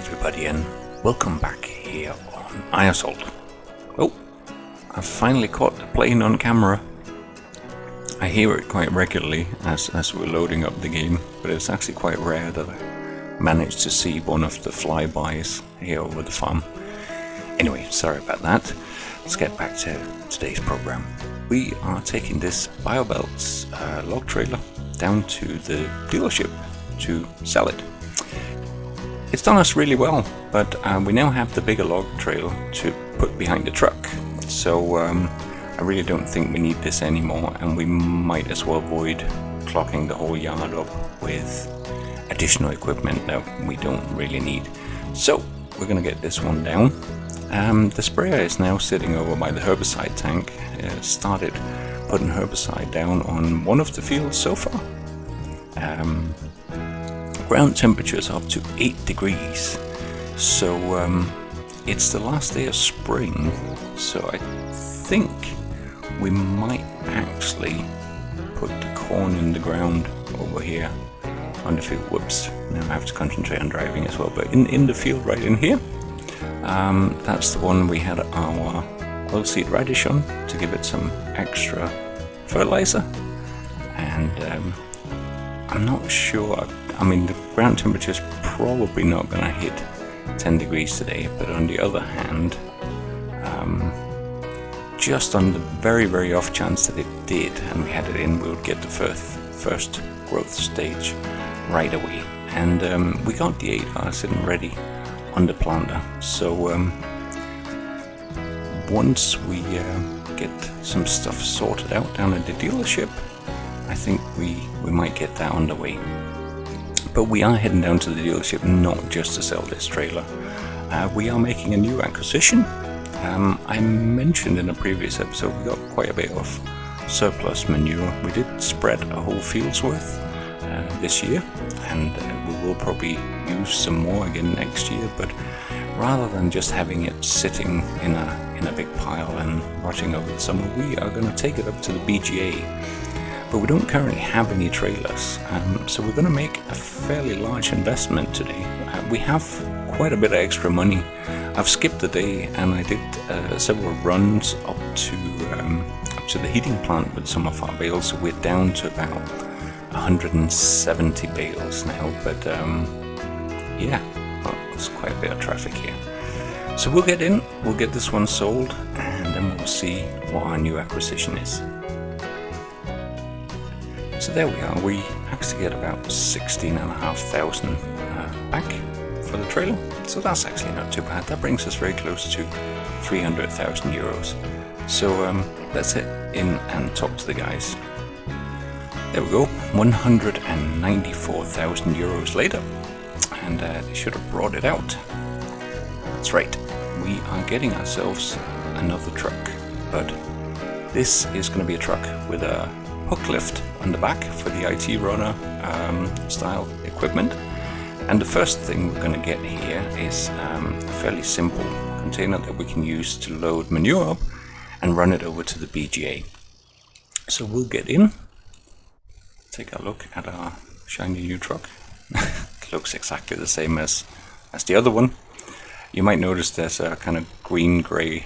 everybody, and welcome back here on Eiersholt. Oh, I've finally caught the plane on camera. I hear it quite regularly as we're loading up the game, but it's actually quite rare that I manage to see one of the flybys here over the farm. Anyway, sorry about that. Let's get back to today's program. We are taking this BioBelts log trailer down to the dealership to sell it. It's done us really well, but we now have the bigger log trailer to put behind the truck. So I really don't think we need this anymore, and we might as well avoid clogging the whole yard up with additional equipment that we don't really need. So we're gonna get this one down. The sprayer is now sitting over by the herbicide tank. Started putting herbicide down on one of the fields so far. Ground temperatures up to 8 degrees, so it's the last day of spring, so I think we might actually put the corn in the ground over here on the field. Whoops, now I have to concentrate on driving as well, but in the field right in here, that's the one we had our oilseed radish on to give it some extra fertilizer. And I'm not sure, I mean, the ground temperature is probably not going to hit 10 degrees today, but on the other hand, just on the very off chance that it did and we had it in, we would get the first growth stage right away. And we got the 8R sitting ready on the planter, so once we get some stuff sorted out down at the dealership, I think we might get that underway. But we are heading down to the dealership not just to sell this trailer. We are making a new acquisition. I mentioned in a previous episode we got quite a bit of surplus manure. We did spread a whole field's worth this year, and we will probably use some more again next year. But rather than just having it sitting in a big pile and rotting over the summer, we are going to take it up to the BGA. But we don't currently have any trailers, so we're going to make a fairly large investment today. We have quite a bit of extra money. I've skipped the day and I did several runs up to the heating plant with some of our bales, so we're down to about 170 bales now, but yeah, well, there's quite a bit of traffic here. So we'll get in, we'll get this one sold, and then we'll see what our new acquisition is. So there we are, we actually get about 16,500 back for the trailer, so that's actually not too bad. That brings us very close to 300,000 euros. So let's head in and talk to the guys. There we go, 194,000 euros later, and they should have brought it out. That's right, we are getting ourselves another truck, but this is going to be a truck with a hook lift on the back for the IT runner style equipment. And the first thing we're going to get here is a fairly simple container that we can use to load manure up and run it over to the BGA. So we'll get in, take a look at our shiny new truck. It looks exactly the same as the other one. You might notice there's a kind of green-grey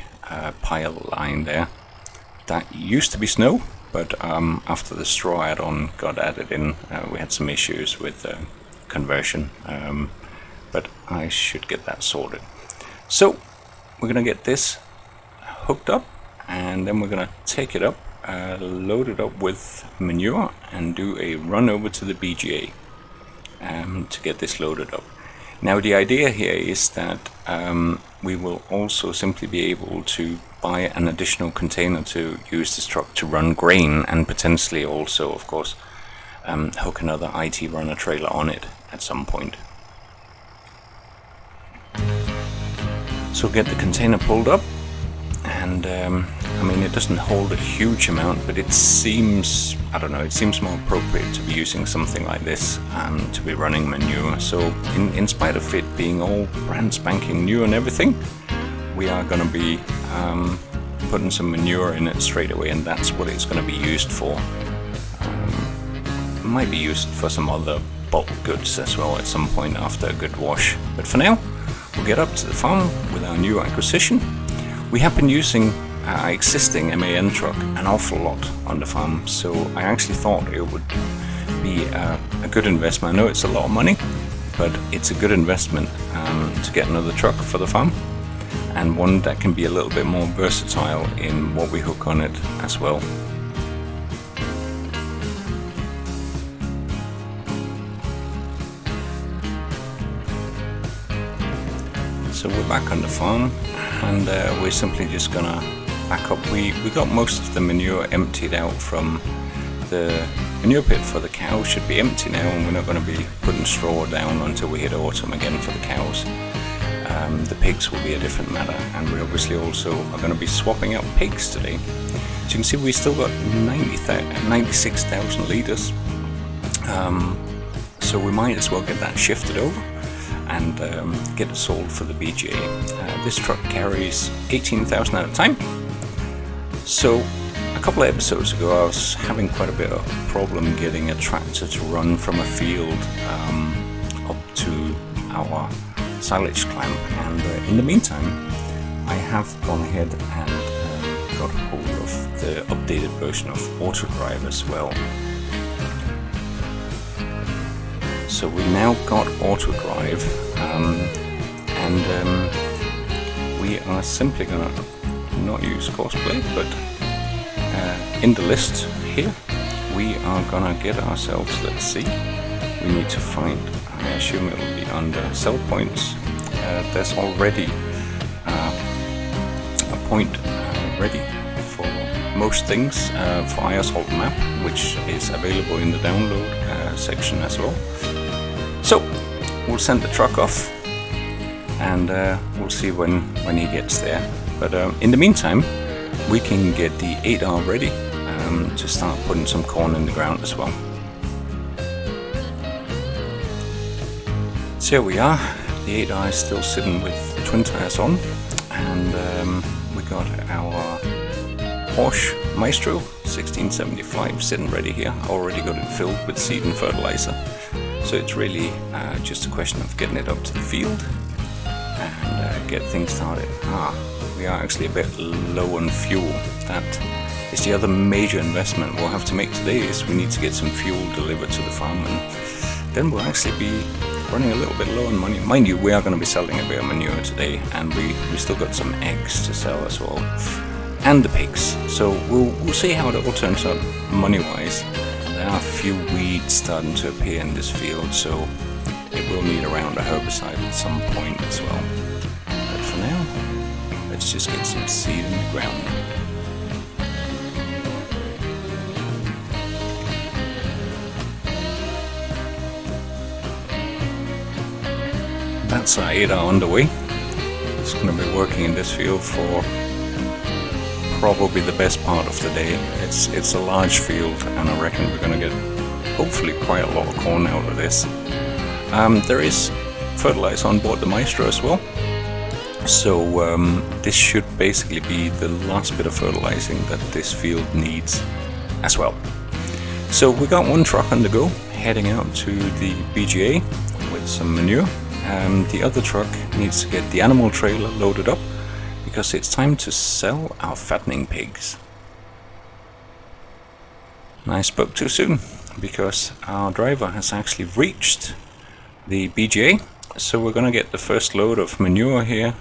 pile line there. That used to be snow, but after the straw add-on got added in, we had some issues with conversion, but I should get that sorted. So we're gonna get this hooked up, and then we're gonna take it up, load it up with manure, and do a run over to the BGA to get this loaded up. Now the idea here is that we will also simply be able to buy an additional container to use this truck to run grain, and potentially also, of course, hook another IT runner trailer on it at some point. So get the container pulled up, and I mean, it doesn't hold a huge amount, but it seems, I don't know, it seems more appropriate to be using something like this to be running manure. So in spite of it being all brand spanking new and everything, we are going to be putting some manure in it straight away, and that's what it's going to be used for. It might be used for some other bulk goods as well at some point after a good wash, but for now we'll get up to the farm with our new acquisition. We have been using our existing MAN truck an awful lot on the farm, so I actually thought it would be a good investment. I know it's a lot of money, but it's a good investment to get another truck for the farm, and one that can be a little bit more versatile in what we hook on it as well. So we're back on the farm, and we're simply just gonna back up. We got most of the manure emptied out from the manure pit for the cows. Should be empty now, and we're not going to be putting straw down until we hit autumn again for the cows. The pigs will be a different matter, and we obviously also are going to be swapping out pigs today. As you can see, we still got 96,000 litres, so we might as well get that shifted over and get it sold for the BGA. This truck carries 18,000 at a time. So a couple of episodes ago I was having quite a bit of problem getting a tractor to run from a field up to our silage clamp, and in the meantime I have gone ahead and got hold of the updated version of AutoDrive as well. So we now got AutoDrive, and we are simply gonna not use cosplay, but in the list here we are gonna get ourselves, let's see, we need to find, I assume it will be under sell points. There's already a point ready for most things for Eiersholt map, which is available in the download section as well. So we'll send the truck off, and we'll see when he gets there. But in the meantime, we can get the 8R ready to start putting some corn in the ground as well. So here we are. The 8R is still sitting with the twin tires on, and we got our Porsche Maestro 1675 sitting ready here. Already got it filled with seed and fertilizer. So it's really just a question of getting it up to the field and get things started. We are actually a bit low on fuel. That is the other major investment we'll have to make today, is we need to get some fuel delivered to the farm, and then we'll actually be running a little bit low on money. Mind you, we are going to be selling a bit of manure today, and we still got some eggs to sell as well, and the pigs. So we'll see how it all turns out money-wise. There are a few weeds starting to appear in this field, so it will need around a herbicide at some point as well. But for now, let's just get some seed in the ground. That's our 8R underway. It's going to be working in this field for probably the best part of the day. It's a large field, and I reckon we're going to get hopefully quite a lot of corn out of this. There is fertilizer on board the Maestro as well, so this should basically be the last bit of fertilizing that this field needs as well. So we got one truck on the go, heading out to the BGA with some manure. The other truck needs to get the animal trailer loaded up, because it's time to sell our fattening pigs. I spoke too soon, because our driver has actually reached the BGA, so we're going to get the first load of manure here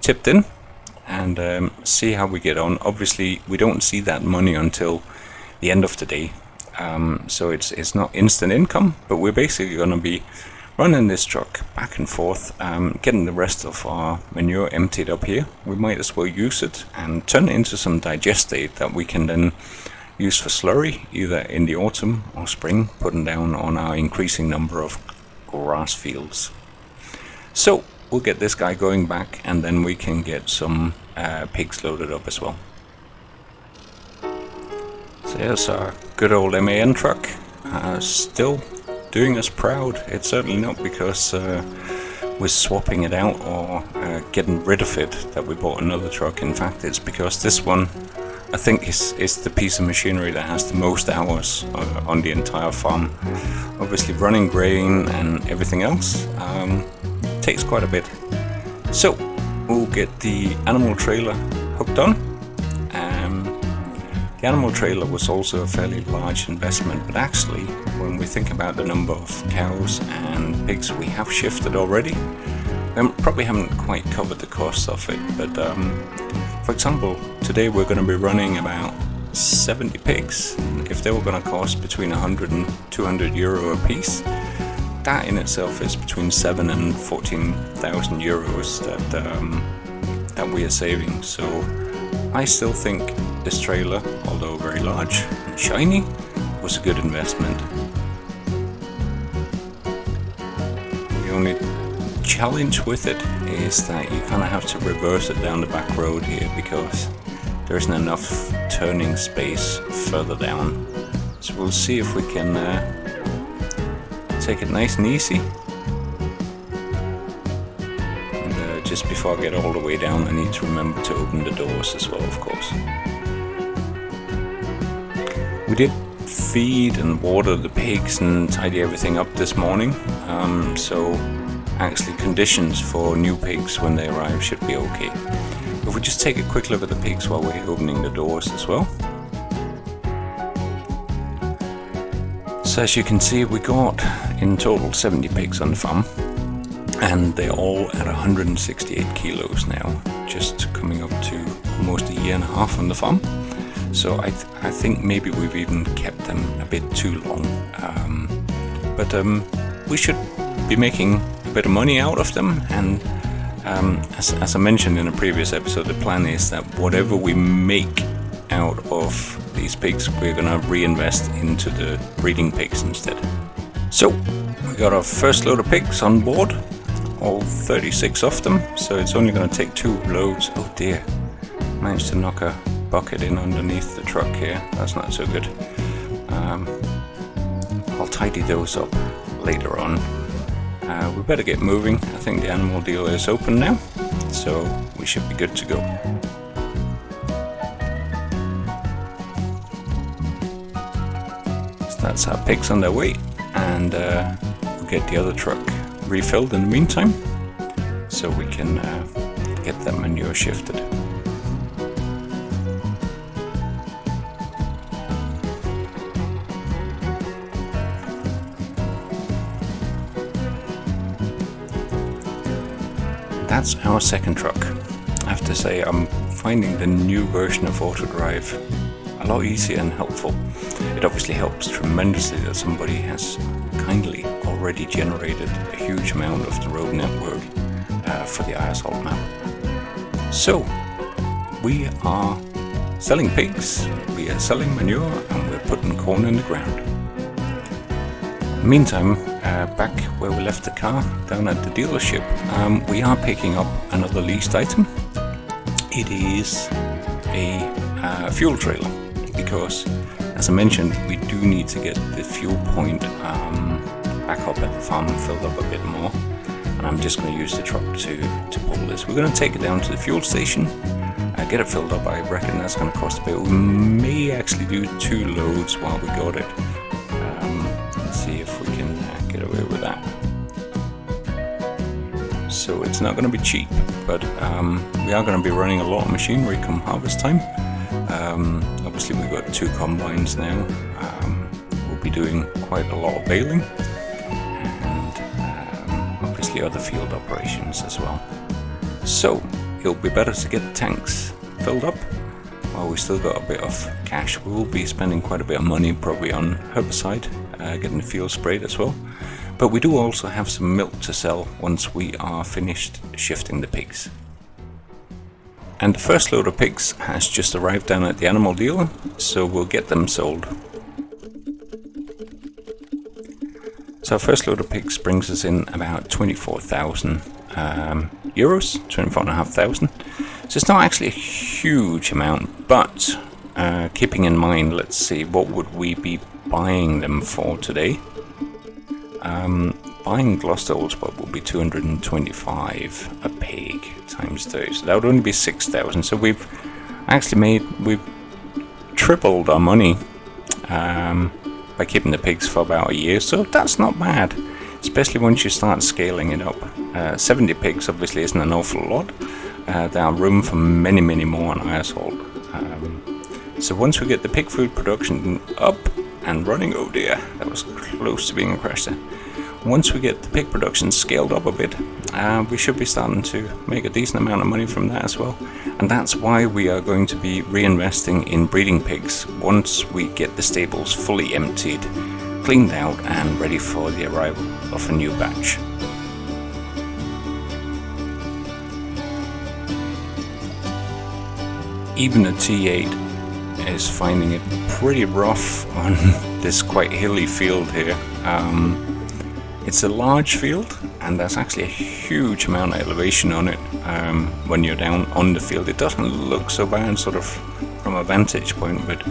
tipped in and see how we get on. Obviously we don't see that money until the end of the day, so it's not instant income, but we're basically going to be running this truck back and forth, getting the rest of our manure emptied up here. We might as well use it and turn it into some digestate that we can then use for slurry, either in the autumn or spring, putting down on our increasing number of grass fields. So we'll get this guy going back, and then we can get some pigs loaded up as well. So there's our good old MAN truck, still doing us proud. It's certainly not because we're swapping it out or getting rid of it that we bought another truck. In fact, it's because this one, I think, is the piece of machinery that has the most hours on the entire farm. Obviously running grain and everything else takes quite a bit. So we'll get the animal trailer hooked on. The animal trailer was also a fairly large investment, but actually when we think about the number of cows and pigs we have shifted already, we probably haven't quite covered the cost of it. But for example, today we're going to be running about 70 pigs. If they were going to cost between 100 and 200 euro a piece, that in itself is between 7 and 14,000 euros that we are saving. So I still think this trailer, although very large and shiny, was a good investment. The only challenge with it is that you kind of have to reverse it down the back road here because there isn't enough turning space further down. So we'll see if we can take it nice and easy. And just before I get all the way down, I need to remember to open the doors as well, of course. We did feed and water the pigs and tidy everything up this morning, so actually conditions for new pigs when they arrive should be okay. If we just take a quick look at the pigs while we're opening the doors as well. So as you can see, we got in total 70 pigs on the farm, and they're all at 168 kilos now, just coming up to almost a year and a half on the farm. So I think maybe we've even kept them a bit too long, but we should be making a bit of money out of them. And as I mentioned in a previous episode, the plan is that whatever we make out of these pigs, we're gonna reinvest into the breeding pigs instead. So we got our first load of pigs on board, all 36 of them. So it's only gonna take 2 loads. Oh dear, managed to knock a bucket in underneath the truck here. That's not so good. I'll tidy those up later on. We better get moving. I think the animal dealer is open now, so we should be good to go. So that's our pigs on their way, and we'll get the other truck refilled in the meantime, so we can get that manure shifted. That's our second truck. I have to say, I'm finding the new version of AutoDrive a lot easier and helpful. It obviously helps tremendously that somebody has kindly already generated a huge amount of the road network for the Eiersholt map. So, we are selling pigs, we are selling manure, and we're putting corn in the ground. Meantime, back where we left the car, down at the dealership, we are picking up another leased item. It is a fuel trailer, because as I mentioned, we do need to get the fuel point back up at the farm and filled up a bit more, and I'm just going to use the truck to pull this. We're going to take it down to the fuel station, get it filled up. I reckon that's going to cost a bit. We may actually do 2 loads while we got it. See if we can get away with that. So it's not going to be cheap, but we are going to be running a lot of machinery come harvest time. Obviously we've got 2 combines now. We'll be doing quite a lot of baling, and obviously other field operations as well. So it'll be better to get the tanks filled up while we still got a bit of cash. We will be spending quite a bit of money probably on herbicide, getting the field sprayed as well. But we do also have some milk to sell once we are finished shifting the pigs. And the first load of pigs has just arrived down at the animal dealer, so we'll get them sold. So our first load of pigs brings us in about 24,000 euros, 24,500. So it's not actually a huge amount, but keeping in mind, let's see, what would we be buying them for today? Buying Gloucester Old Spot will be 225 a pig times 30, so that would only be 6,000. So we've tripled our money by keeping the pigs for about a year, so that's not bad. especially once you start scaling it up. 70 pigs obviously isn't an awful lot. There are room for many more on Eiersholt. So once we get the pig food production up and running, oh dear, that was close to being a crash there. Once we get the pig production scaled up a bit, we should be starting to make a decent amount of money from that as well. And that's why we are going to be reinvesting in breeding pigs once we get the stables fully emptied, cleaned out and ready for the arrival of a new batch. Even a T8 is finding it pretty rough on this quite hilly field here. It's a large field and there's actually a huge amount of elevation on it. When you're down on the field, it doesn't look so bad sort of from a vantage point, but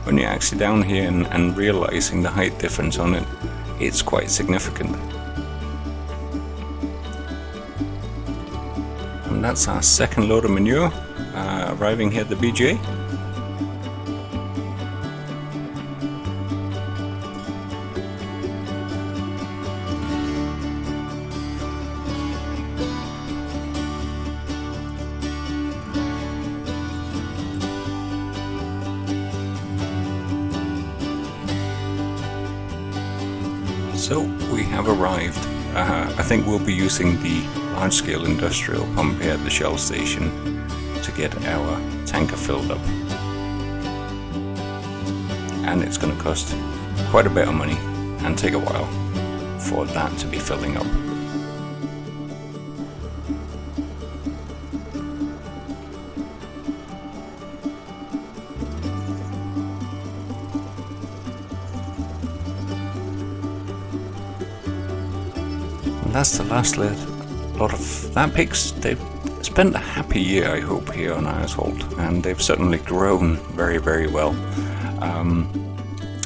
when you're actually down here and realizing the height difference on it, it's quite significant. And that's our second load of manure arriving here at the BGA. So we have arrived. I think we'll be using the large-scale industrial pump here at the Shell station to get our tanker filled up. And it's going to cost quite a bit of money and take a while for that to be filling up. That's the last lot of that pigs. They've spent a happy year, I hope, here on Eiersholt, and they've certainly grown very well.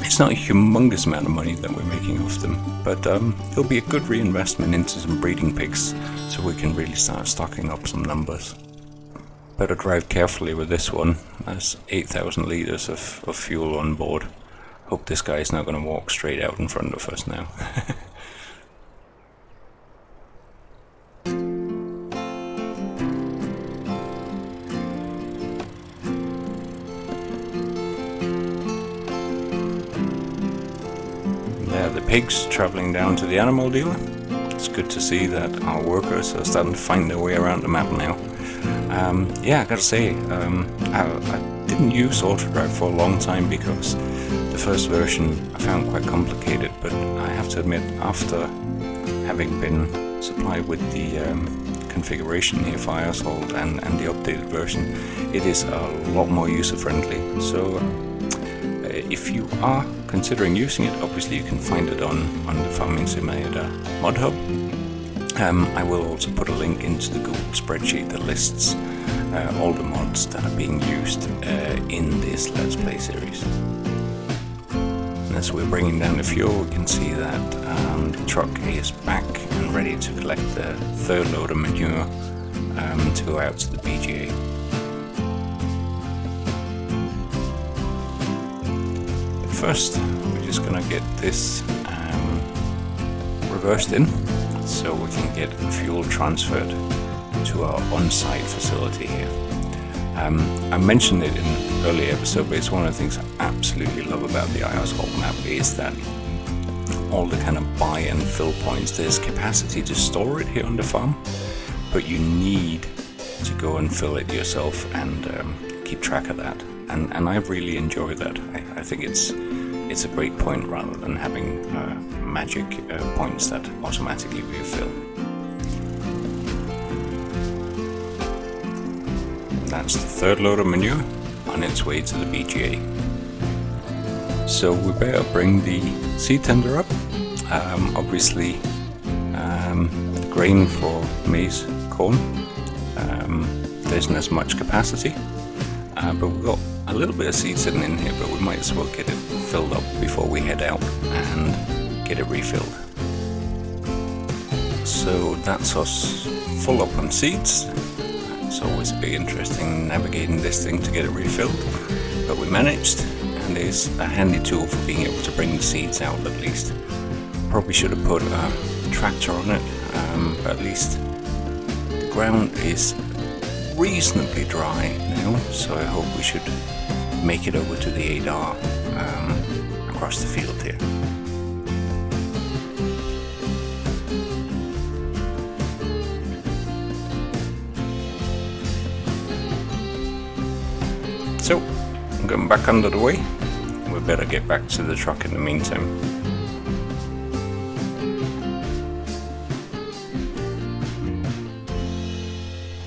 It's not a humongous amount of money that we're making off them, but it'll be a good reinvestment into some breeding pigs so we can really start stocking up some numbers. Better drive carefully with this one. There's 8,000 litres of fuel on board. Hope this guy's not going to walk straight out in front of us now. The pigs travelling down to the animal dealer. It's good to see that our workers are starting to find their way around the map now. Yeah, I gotta say, I didn't use AutoDrive for a long time because the first version I found quite complicated, but I have to admit, after having been supplied with the configuration here for Eiersholt and the updated version, it is a lot more user-friendly. So if you are considering using it, obviously you can find it on the Farming Simulator mod hub. I will also put a link into the Google spreadsheet that lists all the mods that are being used in this Let's Play series. And as we're bringing down the fuel, we can see that the truck is back and ready to collect the third load of manure to go out to the BGA. First, we're just gonna get this reversed in so we can get fuel transferred to our on-site facility here. I mentioned it in an earlier episode, but it's one of the things I absolutely love about the Eiersholt map is that all the kind of buy and fill points, there's capacity to store it here on the farm, but you need to go and fill it yourself and keep track of that. And I really enjoy that. I think it's a great point rather than having magic points that automatically refill. That's the third load of manure on its way to the BGA. So we better bring the seed tender up. Obviously, the grain for maize, corn, there isn't as much capacity, but we've got a little bit of seed sitting in here, but we might as well get it filled up before we head out and get it refilled. So that's us full up on seeds. It's always a bit interesting navigating this thing to get it refilled, but we managed, and it's a handy tool for being able to bring the seeds out at least. Probably should have put a the tractor on it, but at least the ground is reasonably dry now, so I hope we should make it over to the 8R across the field here. So, I'm going back under the way. We better get back to the truck in the meantime.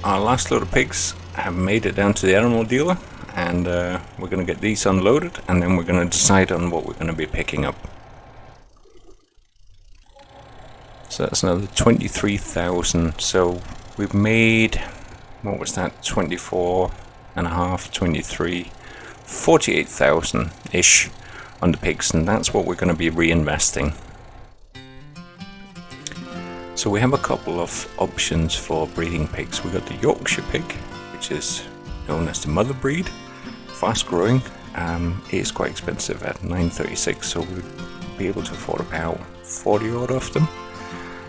Our last load of pigs have made it down to the animal dealer, and we're going to get these unloaded, and then we're going to decide on what we're going to be picking up. So that's another 23,000. So we've made, what was that, 24 and a half, 23, 48,000-ish on the pigs, and that's what we're going to be reinvesting. So we have a couple of options for breeding pigs. We've got the Yorkshire pig, which is known as the mother breed, fast growing. It is quite expensive at 936, so we'll be able to afford about 40 odd of them.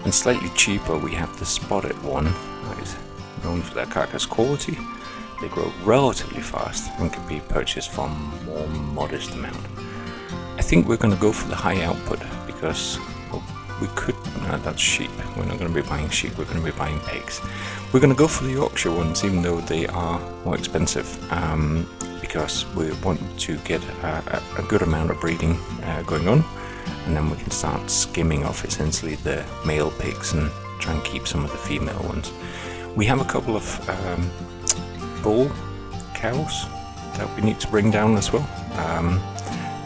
And slightly cheaper, we have the spotted one, that is known for their carcass quality. They grow relatively fast and can be purchased for a more modest amount. I think we're going to go for the high output because, well, we could, no, that's sheep. We're not going to be buying sheep, we're going to be buying pigs. We're going to go for the Yorkshire ones, even though they are more expensive, because we want to get a good amount of breeding going on, and then we can start skimming off essentially the male pigs and try and keep some of the female ones. We have a couple of bull cows that we need to bring down as well.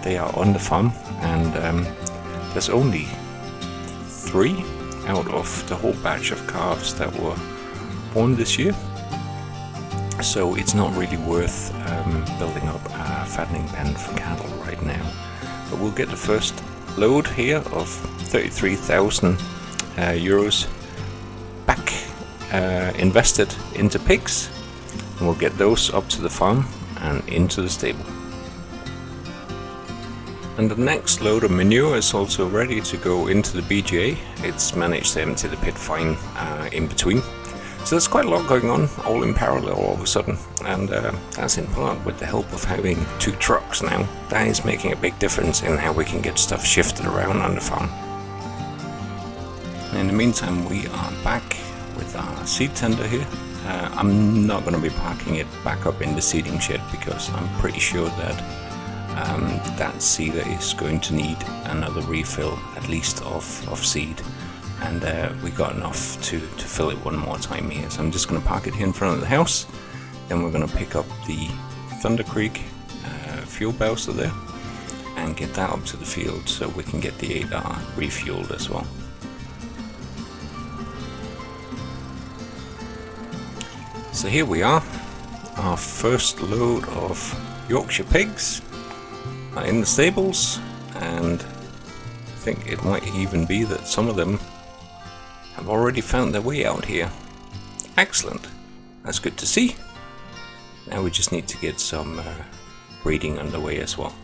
They are on the farm, and there's only 3 out of the whole batch of calves that were born this year, so it's not really worth building up a fattening pen for cattle right now. But we'll get the first load here of 33,000 euros back invested into pigs. We'll get those up to the farm and into the stable. And the next load of manure is also ready to go into the BGA. It's managed to empty the pit fine in between. So there's quite a lot going on, all in parallel all of a sudden. And that's in part with the help of having 2 trucks now. That is making a big difference in how we can get stuff shifted around on the farm. And in the meantime, we are back with our seed tender here. I'm not going to be parking it back up in the seeding shed because I'm pretty sure that that seeder is going to need another refill, at least of seed, and we got enough to fill it one more time here. So I'm just going to park it here in front of the house. Then we're going to pick up the Thunder Creek fuel bowser there and get that up to the field so we can get the 8R refueled as well. So here we are, our first load of Yorkshire pigs are in the stables, and I think it might even be that some of them have already found their way out here. Excellent, that's good to see. Now we just need to get some breeding underway as well.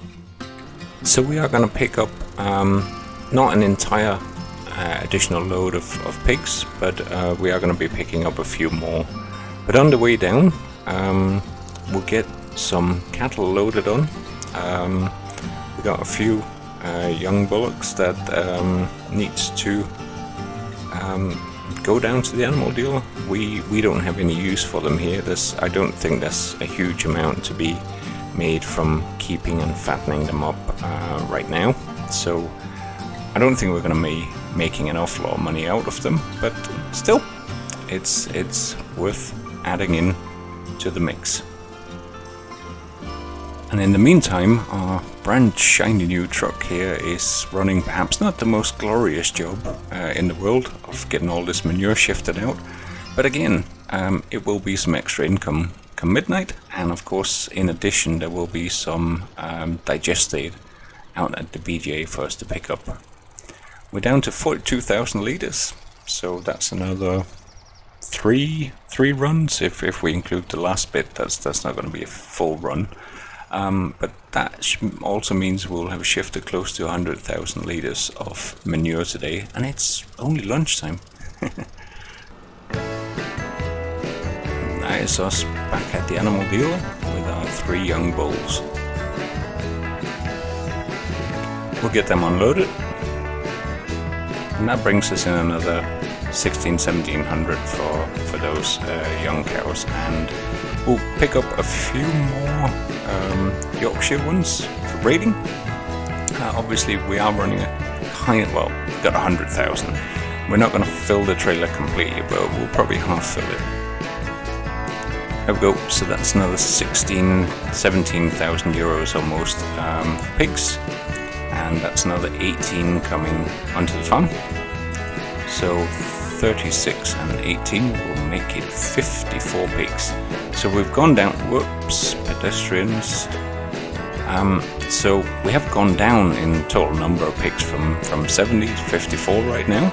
So we are going to pick up not an entire additional load of pigs, but we are going to be picking up a few more. But on the way down, we'll get some cattle loaded on. We got a few young bullocks that needs to go down to the animal dealer. We don't have any use for them here. I don't think there's a huge amount to be made from keeping and fattening them up right now. So I don't think we're going to be making an awful lot of money out of them, but still, it's worth adding in to the mix. And in the meantime, our brand shiny new truck here is running perhaps not the most glorious job in the world of getting all this manure shifted out, but again, it will be some extra income come midnight, and of course in addition there will be some digestate out at the BGA for us to pick up. We're down to 42,000 litres, so that's another three runs if we include the last bit. That's not going to be a full run. But that also means we'll have shifted close to 100,000 liters of manure today, and it's only lunchtime. That is us back at the animal dealer with our 3 young bulls. We'll get them unloaded, and that brings us in another 1700 for those young cows, and we'll pick up a few more Yorkshire ones for breeding. Obviously we are running a high, well, we've got 100,000. We're not going to fill the trailer completely, but we'll probably half fill it. There we go, so that's another 17,000 euros almost for pigs, and that's another 18 coming onto the farm. So 36 and 18 will make it 54 pigs. So we've gone down, whoops, pedestrians. So we have gone down in total number of pigs from 70 to 54 right now.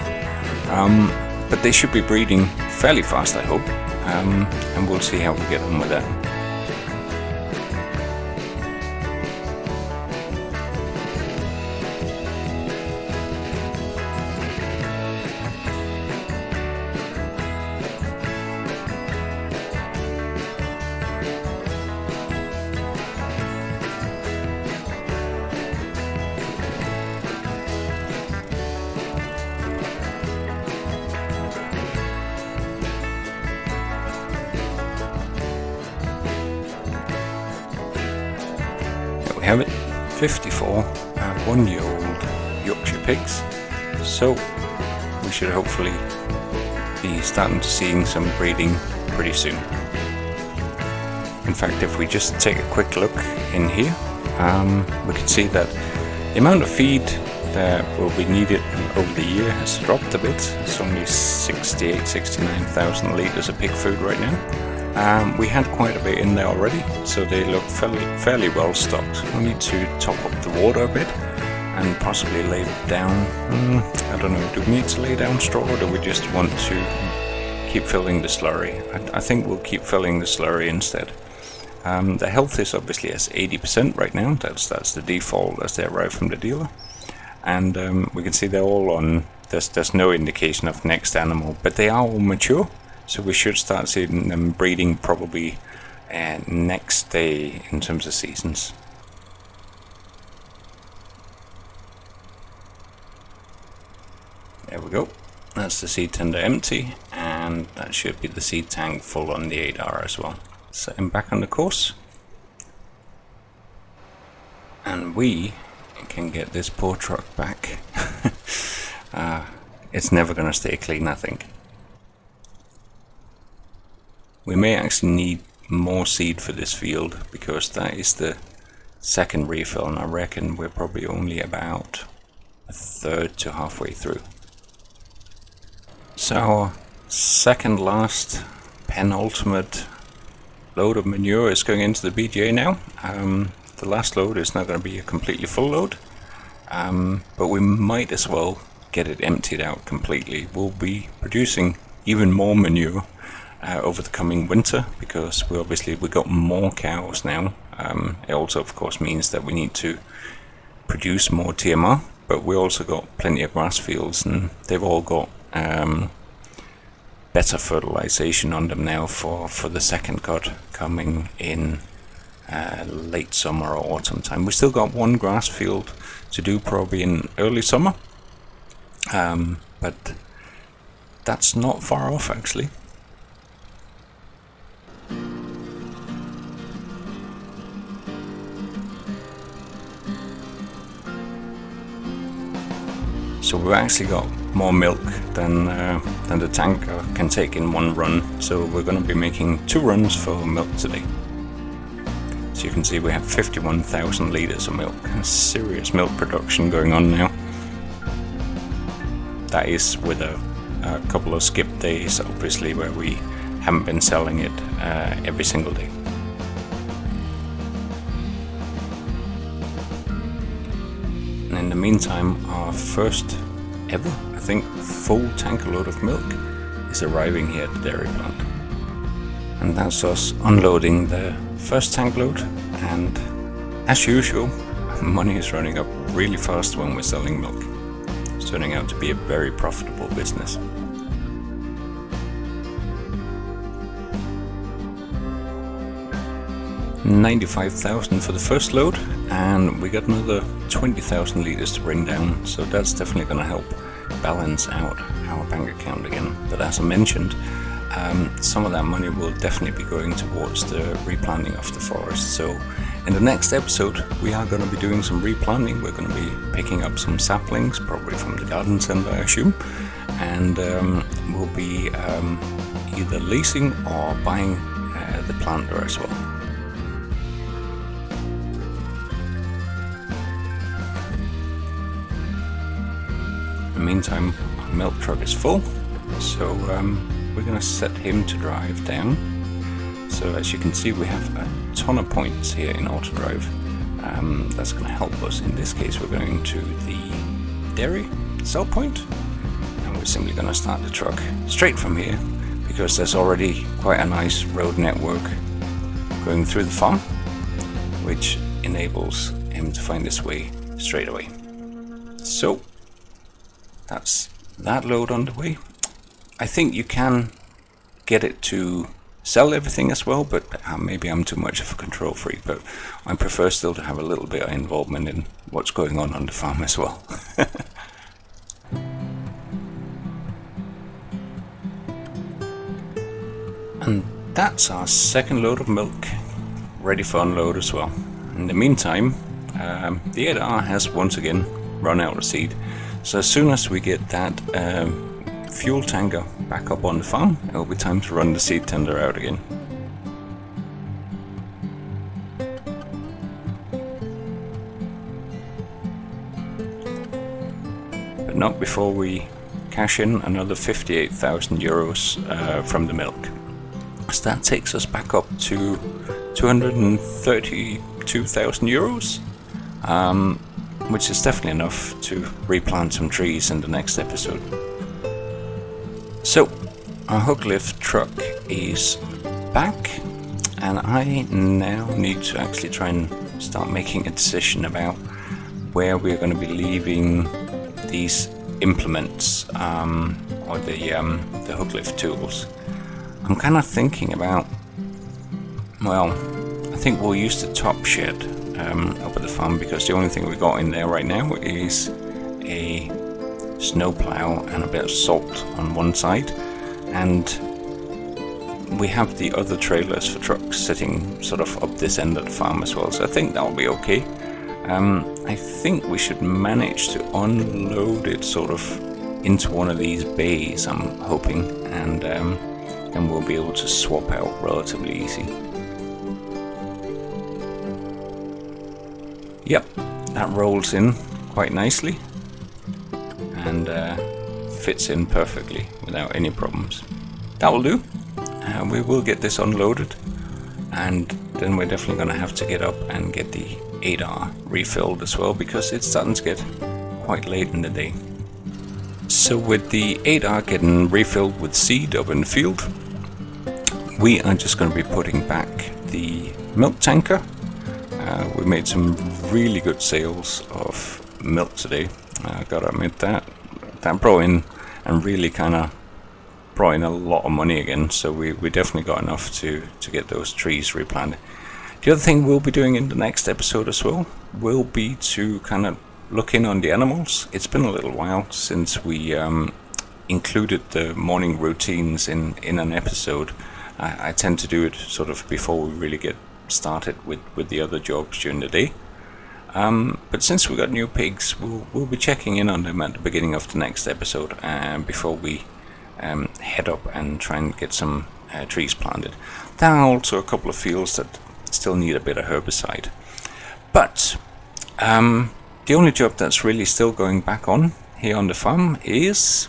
But they should be breeding fairly fast, I hope. And we'll see how we get on with that. We have it, 54 1-year-old Yorkshire pigs, so we should hopefully be starting to seeing some breeding pretty soon. In fact, if we just take a quick look in here, we can see that the amount of feed that will be needed over the year has dropped a bit. It's only 69,000 litres of pig food right now. We had quite a bit in there already, so they look fairly well stocked. We need to top up the water a bit and possibly lay down, I don't know, do we need to lay down straw, or do we just want to keep filling the slurry? I think we'll keep filling the slurry instead. The health is obviously at 80% right now. That's the default as they arrive from the dealer, and we can see they're all on. There's no indication of next animal, but they are all mature. So we should start seeing them breeding probably next day in terms of seasons. There we go. That's the seed tender empty, and that should be the seed tank full on the 8R as well. Set him back on the course. And we can get this poor truck back. It's never going to stay clean, I think. We may actually need more seed for this field, because that is the second refill, and I reckon we're probably only about a third to halfway through. So our second last penultimate load of manure is going into the BGA now. The last load is not going to be a completely full load, but we might as well get it emptied out completely. We'll be producing even more manure over the coming winter, because we got more cows now. It also of course means that we need to produce more TMR, but we also got plenty of grass fields, and they've all got better fertilization on them now for the second cut coming in late summer or autumn time. We still got one grass field to do probably in early summer, but that's not far off actually. So we've actually got more milk than the tanker can take in one run. So we're going to be making 2 runs for milk today. So you can see we have 51,000 litres of milk. Serious milk production going on now. That is with a couple of skip days, obviously, where we haven't been selling it every single day. And in the meantime, our first ever, I think, full tanker load of milk is arriving here at the dairy plant. And that's us unloading the first tank load and As usual, money is running up really fast when we're selling milk. It's turning out to be a very profitable business. $95,000 for the first load, and we got another 20,000 litres to bring down, so that's definitely going to help balance out our bank account again. But as I mentioned, some of that money will definitely be going towards the replanting of the forest. So in the next episode we are going to be doing some replanting. We're going to be picking up some saplings, probably from the garden centre I assume, and we'll be either leasing or buying the planter as well. In the meantime, our milk truck is full, so we're going to set him to drive down. So as you can see, we have a ton of points here in AutoDrive. That's going to help us. In this case, we're going to the dairy sell point, and we're simply going to start the truck straight from here, because there's already quite a nice road network going through the farm, which enables him to find his way straight away. So that's that load on the way. I think you can get it to sell everything as well, but maybe I'm too much of a control freak, but I prefer still to have a little bit of involvement in what's going on the farm as well. And that's our second load of milk, ready for unload as well. In the meantime, the 8R has once again run out of seed, so as soon as we get that fuel tanker back up on the farm, it'll be time to run the seed tender out again. But not before we cash in another 58,000 euros from the milk. So that takes us back up to 232,000 euros, which is definitely enough to replant some trees in the next episode. So our hook lift truck is back, and I now need to actually try and start making a decision about where we're going to be leaving these implements, or the hook lift tools. I'm kind of thinking about, well, I think we'll use the top shed up at the farm, because the only thing we got in there right now is a snowplow and a bit of salt on one side, and we have the other trailers for trucks sitting sort of up this end of the farm as well, so I think that'll be okay. I think we should manage to unload it sort of into one of these bays, I'm hoping, and then we'll be able to swap out relatively easy. Yep, that rolls in quite nicely and fits in perfectly without any problems. That will do. We will get this unloaded, and then we're definitely going to have to get up and get the 8R refilled as well, because it's starting to get quite late in the day. So with the 8R getting refilled with seed up in the field, we are just going to be putting back the milk tanker. We made some really good sales of milk today. I gotta admit that brought in and really kind of brought in a lot of money again. So we definitely got enough to get those trees replanted. The other thing we'll be doing in the next episode as well will be to kind of look in on the animals. It's been a little while since we included the morning routines in an episode. I tend to do it sort of before we really get started with the other jobs during the day. But since we got new pigs, we'll be checking in on them at the beginning of the next episode, before we head up and try and get some trees planted. There are also a couple of fields that still need a bit of herbicide. But the only job that's really still going back on here on the farm is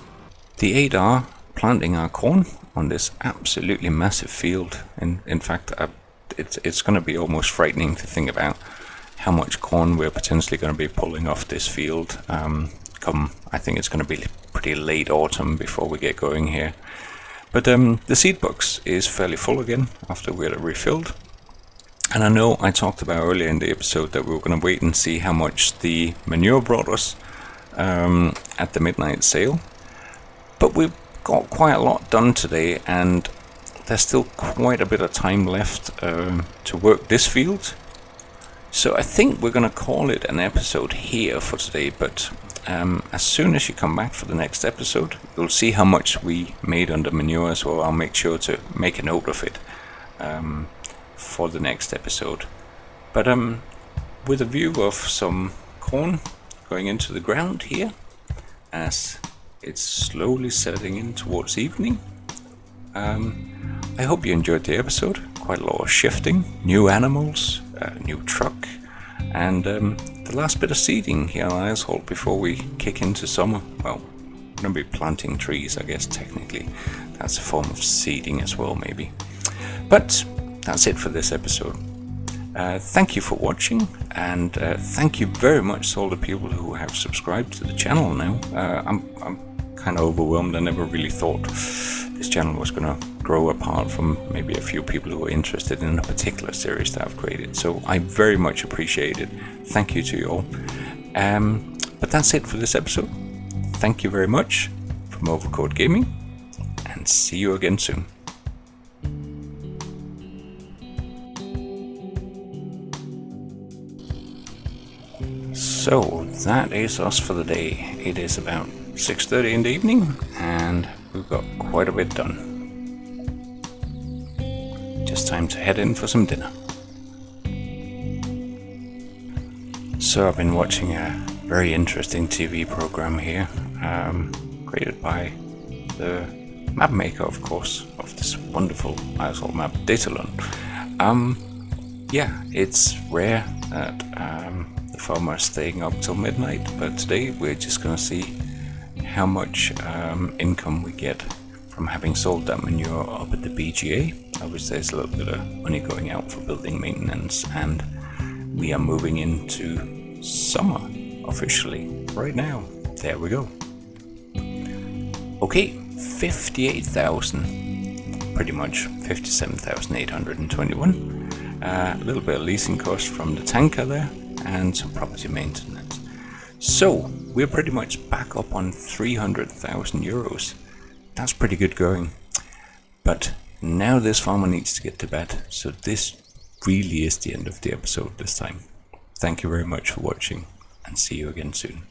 the 8R planting our corn on this absolutely massive field. In fact, it's going to be almost frightening to think about how much corn we're potentially going to be pulling off this field come, I think it's going to be pretty late autumn before we get going here. But the seed box is fairly full again after we had it refilled, And I know I talked about earlier in the episode that we were going to wait and see how much the manure brought us at the midnight sale. But we've got quite a lot done today, and there's still quite a bit of time left to work this field. So I think we're going to call it an episode here for today, but as soon as you come back for the next episode, you'll see how much we made under manure as well. I'll make sure to make a note of it for the next episode. But with a view of some corn going into the ground here, as it's slowly setting in towards evening, I hope you enjoyed the episode. Quite a lot of shifting, new animals, new truck, and the last bit of seeding here on Eiersholt before we kick into summer. Well, we're going to be planting trees, I guess, technically. That's a form of seeding as well, maybe. But that's it for this episode. Thank you for watching, and thank you very much to all the people who have subscribed to the channel now. I'm kind of overwhelmed. I never really thought this channel was going to grow apart from maybe a few people who are interested in a particular series that I've created. So I very much appreciate it. Thank you to you all. But that's it for this episode. Thank you very much from Overcode Gaming, and see you again soon. So that is us for the day. It is about 6:30 in the evening, and we've got quite a bit done. Just time to head in for some dinner. So I've been watching a very interesting TV program here, created by the map maker, of course, of this wonderful Eiersholt map, DataLund. Yeah, it's rare that the farmer is staying up till midnight, but today we're just going to see how much income we get from having sold that manure up at the BGA. Obviously there's a little bit of money going out for building maintenance, and we are moving into summer officially right now. There we go. Okay, 58,000, pretty much 57,821. A little bit of leasing cost from the tanker there, and some property maintenance. So we're pretty much back up on 300,000 euros. That's pretty good going. But now this farmer needs to get to bed, so this really is the end of the episode this time. Thank you very much for watching, and see you again soon.